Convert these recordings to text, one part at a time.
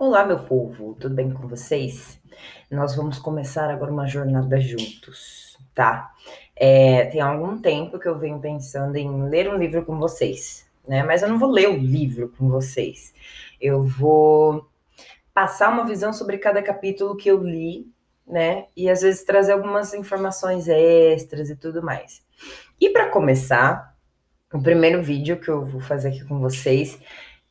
Olá, meu povo, tudo bem com vocês? Nós vamos começar agora uma jornada juntos, tá? Tem algum tempo que eu venho pensando em ler um livro com vocês, né? Mas eu não vou ler o livro com vocês. Eu vou passar uma visão sobre cada capítulo que eu li, né? E às vezes trazer algumas informações extras e tudo mais. E para começar, o primeiro vídeo que eu vou fazer aqui com vocês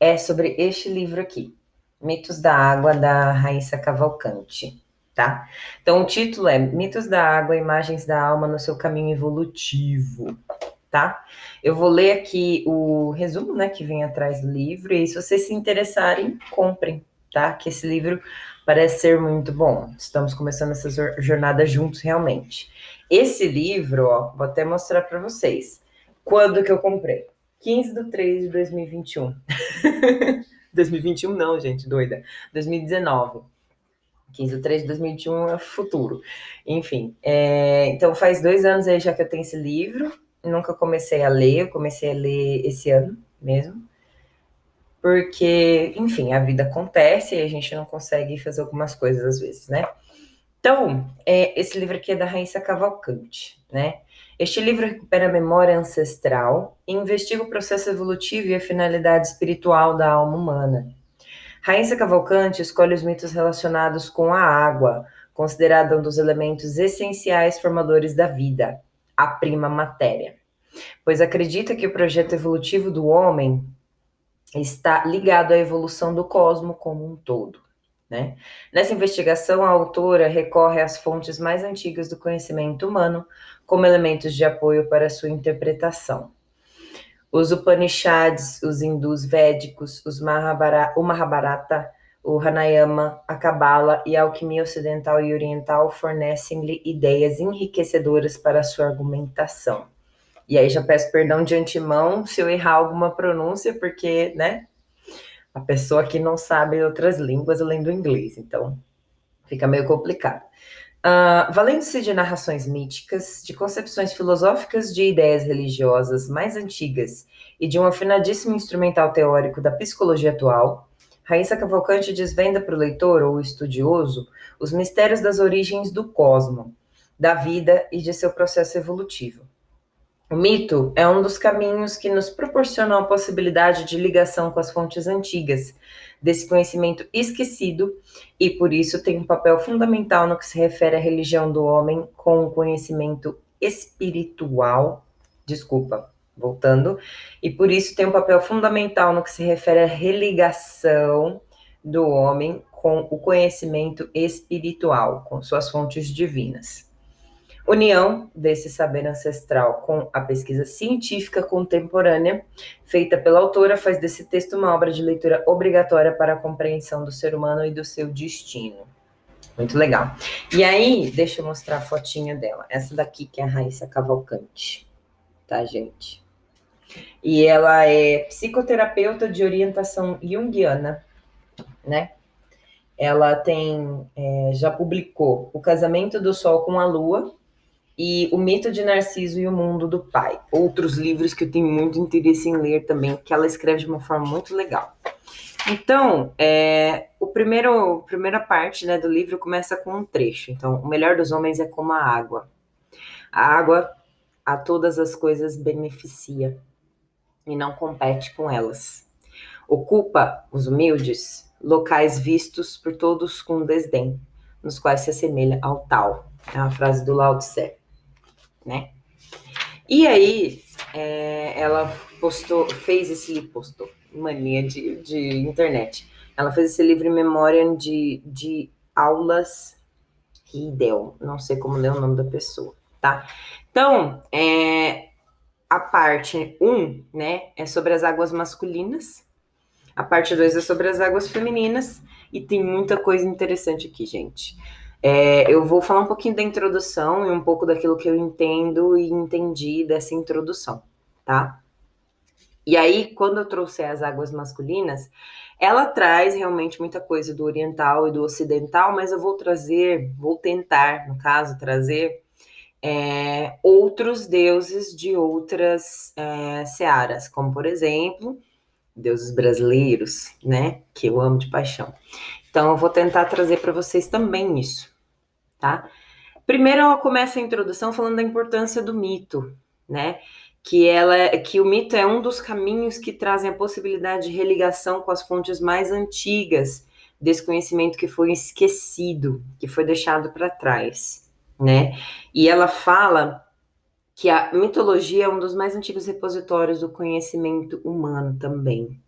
é sobre este livro aqui, Mitos da Água, da Raíssa Cavalcante, tá? Então, o título é Mitos da Água, Imagens da Alma no seu caminho evolutivo, tá? Eu vou ler aqui o resumo, né, que vem atrás do livro, e se vocês se interessarem, comprem, tá? Que esse livro parece ser muito bom. Estamos começando essa jornada juntos, realmente. Esse livro, ó, vou até mostrar para vocês. Quando que eu comprei? 15/3/2021. 2021 não, gente, doida. 2019. 15/3/2021 é futuro. Enfim, então faz 2 anos aí já que eu tenho esse livro. Nunca comecei a ler, eu comecei a ler esse ano mesmo. Porque, enfim, a vida acontece e a gente não consegue fazer algumas coisas às vezes, né? Então, esse livro aqui é da Raíssa Cavalcante, né? Este livro recupera a memória ancestral e investiga o processo evolutivo e a finalidade espiritual da alma humana. Raíssa Cavalcante escolhe os mitos relacionados com a água, considerada um dos elementos essenciais formadores da vida, a prima matéria, pois acredita que o projeto evolutivo do homem está ligado à evolução do cosmos como um todo. Né? Nessa investigação, a autora recorre às fontes mais antigas do conhecimento humano como elementos de apoio para sua interpretação. Os Upanishads, os hindus védicos, o Mahabharata, o Ranayama, a Cabala e a alquimia ocidental e oriental fornecem-lhe ideias enriquecedoras para sua argumentação. E aí já peço perdão de antemão se eu errar alguma pronúncia, porque, né, a pessoa que não sabe outras línguas além do inglês, então fica meio complicado. Valendo-se de narrações míticas, de concepções filosóficas de ideias religiosas mais antigas e de um afinadíssimo instrumental teórico da psicologia atual, Raíssa Cavalcante desvenda para o leitor ou estudioso os mistérios das origens do cosmo, da vida e de seu processo evolutivo. O mito é um dos caminhos que nos proporcionam a possibilidade de ligação com as fontes antigas, desse conhecimento esquecido, e por isso tem um papel fundamental no que se refere à religião do homem com o conhecimento espiritual. Desculpa, voltando. E por isso tem um papel fundamental no que se refere à religação do homem com o conhecimento espiritual, com suas fontes divinas. União desse saber ancestral com a pesquisa científica contemporânea, feita pela autora, faz desse texto uma obra de leitura obrigatória para a compreensão do ser humano e do seu destino. Muito legal. E aí, deixa eu mostrar a fotinha dela. Essa daqui que é a Raíssa Cavalcante, tá, gente? E ela é psicoterapeuta de orientação junguiana, né? Ela já publicou O Casamento do Sol com a Lua, e O Mito de Narciso e o Mundo do Pai. Outros livros que eu tenho muito interesse em ler também, que ela escreve de uma forma muito legal. Então, a primeira parte, né, do livro começa com um trecho. Então, o melhor dos homens é como a água. A água a todas as coisas beneficia e não compete com elas. Ocupa os humildes locais vistos por todos com desdém, nos quais se assemelha ao tal. É uma frase do Lao Tse, né? E aí, ela mania de internet. Ela fez esse livro em memória de aulas Riedel, não sei como ler o nome da pessoa, tá? Então, a parte 1, né, é sobre as águas masculinas, a parte 2 é sobre as águas femininas, e tem muita coisa interessante aqui, gente. Eu vou falar um pouquinho da introdução e um pouco daquilo que eu entendo e entendi dessa introdução, tá? E aí, quando eu trouxer as águas masculinas, ela traz realmente muita coisa do oriental e do ocidental, mas eu vou tentar, no caso, trazer outros deuses de outras searas, como por exemplo, deuses brasileiros, né? Que eu amo de paixão. Então, eu vou tentar trazer para vocês também isso, tá? Primeiro, ela começa a introdução falando da importância do mito, né? Que o mito é um dos caminhos que trazem a possibilidade de religação com as fontes mais antigas desse conhecimento que foi esquecido, que foi deixado para trás, né? E ela fala que a mitologia é um dos mais antigos repositórios do conhecimento humano também.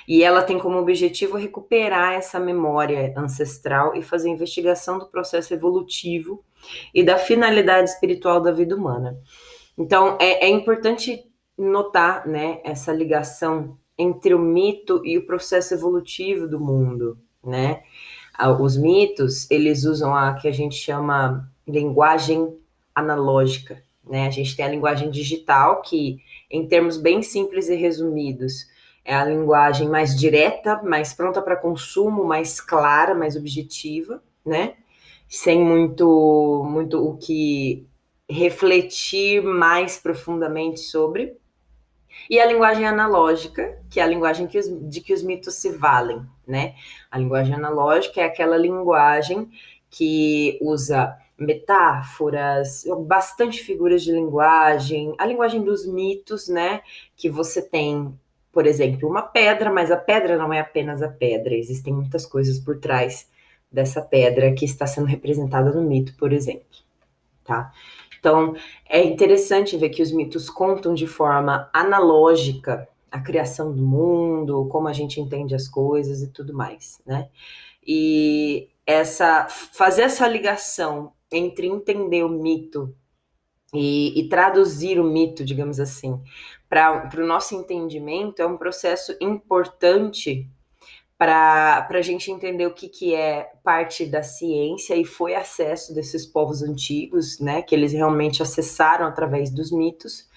E ela tem como objetivo recuperar essa memória ancestral e fazer investigação do processo evolutivo e da finalidade espiritual da vida humana. Então, é importante notar, né, essa ligação entre o mito e o processo evolutivo do mundo, né? Os mitos, eles usam a que a gente chama linguagem analógica, né? A gente tem a linguagem digital, que, em termos bem simples e resumidos, é a linguagem mais direta, mais pronta para consumo, mais clara, mais objetiva, né? Sem muito o que refletir mais profundamente sobre. E a linguagem analógica, que é a linguagem de que os mitos se valem, né? A linguagem analógica é aquela linguagem que usa metáforas, bastante figuras de linguagem, a linguagem dos mitos, né? Que você tem, por exemplo, uma pedra, mas a pedra não é apenas a pedra, existem muitas coisas por trás dessa pedra que está sendo representada no mito, por exemplo, tá? Então, é interessante ver que os mitos contam de forma analógica a criação do mundo, como a gente entende as coisas e tudo mais, né? E fazer essa ligação entre entender o mito e traduzir o mito, digamos assim, para o nosso entendimento é um processo importante para a gente entender o que é parte da ciência e foi acesso desses povos antigos, né, que eles realmente acessaram através dos mitos,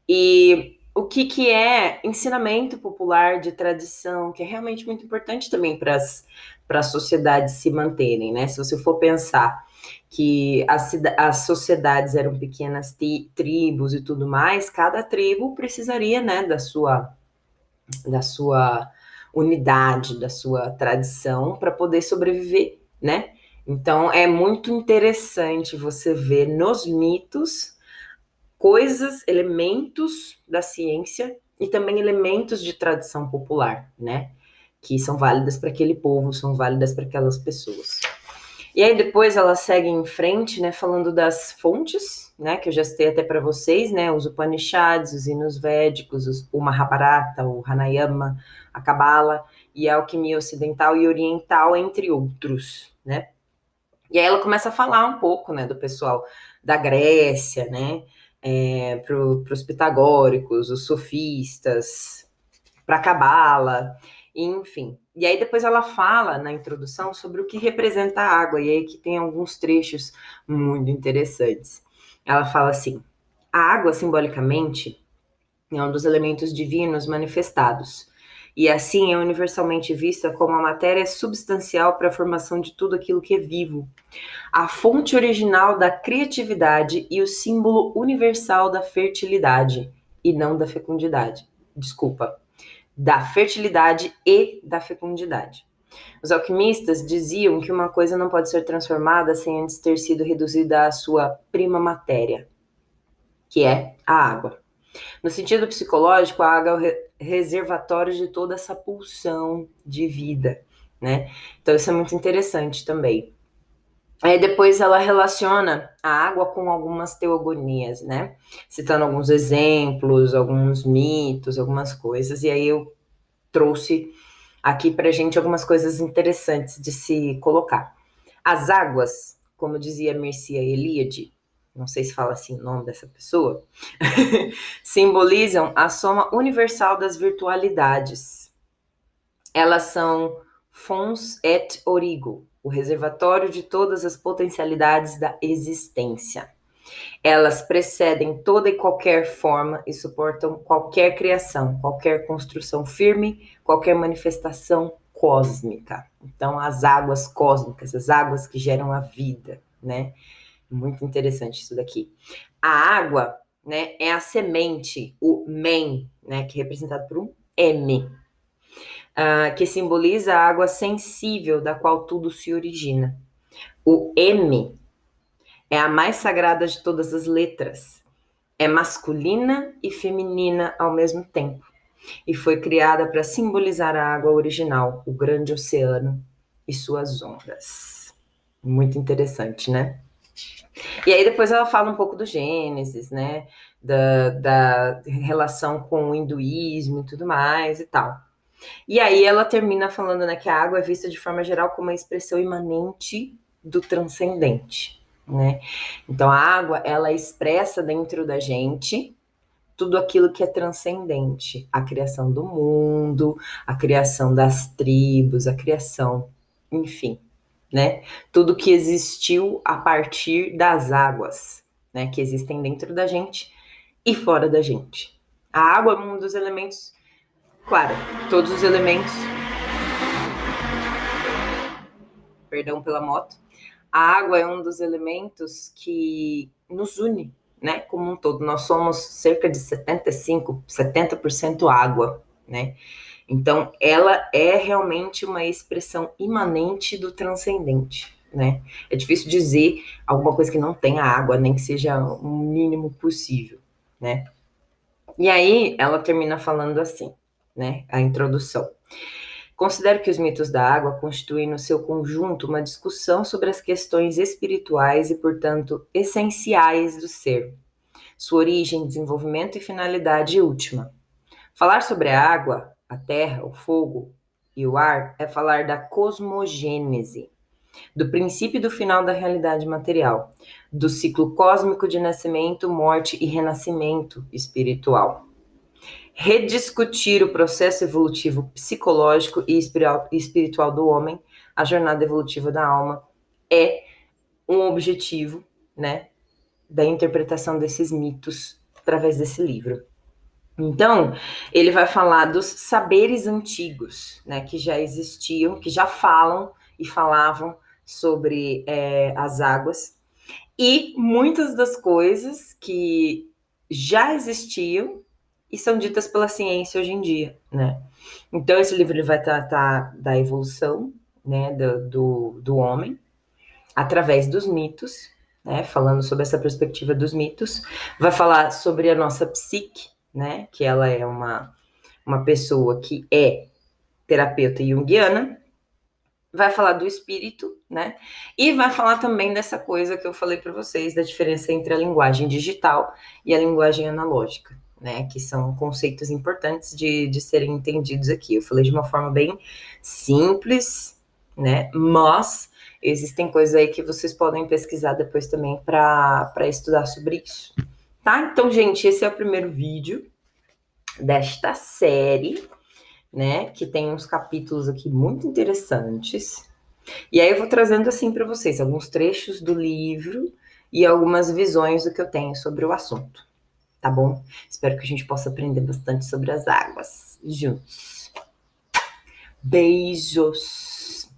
e o que é ensinamento popular de tradição, que é realmente muito importante também para as sociedades se manterem, né? Se você for pensar que as sociedades eram pequenas tribos e tudo mais, cada tribo precisaria, né, da sua unidade, da sua tradição para poder sobreviver, né? Então é muito interessante você ver nos mitos coisas, elementos da ciência e também elementos de tradição popular, né? Que são válidas para aquele povo, são válidas para aquelas pessoas. E aí depois ela segue em frente, né, falando das fontes, né, que eu já citei até para vocês, né, os Upanishads, os hinos védicos, o Mahabharata, o Ranayama, a Cabala e a alquimia ocidental e oriental, entre outros, né. E aí ela começa a falar um pouco, né, do pessoal da Grécia, né, para os pitagóricos, os sofistas, para a Cabala, enfim. E aí depois ela fala na introdução sobre o que representa a água, e aí que tem alguns trechos muito interessantes. Ela fala assim: a água, simbolicamente, é um dos elementos divinos manifestados, e assim é universalmente vista como a matéria substancial para a formação de tudo aquilo que é vivo, a fonte original da criatividade e o símbolo universal da fertilidade, e não da fecundidade. Desculpa, da fertilidade e da fecundidade. Os alquimistas diziam que uma coisa não pode ser transformada sem antes ter sido reduzida à sua prima matéria, que é a água. No sentido psicológico, a água é o reservatório de toda essa pulsão de vida, né? Então isso é muito interessante também. Aí depois ela relaciona a água com algumas teogonias, né? Citando alguns exemplos, alguns mitos, algumas coisas. E aí eu trouxe aqui para gente algumas coisas interessantes de se colocar. As águas, como dizia Mircea Eliade, não sei se fala assim o nome dessa pessoa, simbolizam a soma universal das virtualidades. Elas são fons et origo, o reservatório de todas as potencialidades da existência. Elas precedem toda e qualquer forma e suportam qualquer criação, qualquer construção firme, qualquer manifestação cósmica. Então, as águas cósmicas, as águas que geram a vida, né? Muito interessante isso daqui. A água, né, é a semente, o men, né, que é representado por um M. que simboliza a água sensível da qual tudo se origina. O M é a mais sagrada de todas as letras. É masculina e feminina ao mesmo tempo. E foi criada para simbolizar a água original, o grande oceano e suas ondas. Muito interessante, né? E aí depois ela fala um pouco do Gênesis, né? Da relação com o hinduísmo e tudo mais e tal. E aí ela termina falando, né, que a água é vista de forma geral como uma expressão imanente do transcendente, né? Então a água, ela expressa dentro da gente tudo aquilo que é transcendente, a criação do mundo, a criação das tribos, a criação, enfim, né? Tudo que existiu a partir das águas, né, que existem dentro da gente e fora da gente. A água é um dos elementos, claro, todos os elementos, perdão pela moto, a água é um dos elementos que nos une, né, como um todo. Nós somos cerca de 70% água, né? Então, ela é realmente uma expressão imanente do transcendente, né? É difícil dizer alguma coisa que não tenha água, nem que seja o mínimo possível, né? E aí, ela termina falando assim, né? A introdução. Considero que os mitos da água constituem no seu conjunto uma discussão sobre as questões espirituais e, portanto, essenciais do ser, sua origem, desenvolvimento e finalidade última. Falar sobre a água, a terra, o fogo e o ar é falar da cosmogênese, do princípio e do final da realidade material, do ciclo cósmico de nascimento, morte e renascimento espiritual. Rediscutir o processo evolutivo psicológico e espiritual do homem, a jornada evolutiva da alma, é um objetivo, né, da interpretação desses mitos através desse livro. Então, ele vai falar dos saberes antigos, né, que já existiam, que já falam e falavam sobre as águas, e muitas das coisas que já existiam e são ditas pela ciência hoje em dia, né? Então, esse livro ele vai tratar da evolução, né, do homem, através dos mitos, né, falando sobre essa perspectiva dos mitos, vai falar sobre a nossa psique, né, que ela é uma pessoa que é terapeuta junguiana, vai falar do espírito, né, e vai falar também dessa coisa que eu falei para vocês, da diferença entre a linguagem digital e a linguagem analógica, né, que são conceitos importantes de serem entendidos aqui. Eu falei de uma forma bem simples, né, mas existem coisas aí que vocês podem pesquisar depois também para estudar sobre isso, tá? Então, gente, esse é o primeiro vídeo desta série, né, que tem uns capítulos aqui muito interessantes. E aí eu vou trazendo assim para vocês alguns trechos do livro e algumas visões do que eu tenho sobre o assunto, tá bom? Espero que a gente possa aprender bastante sobre as águas juntos. Beijos!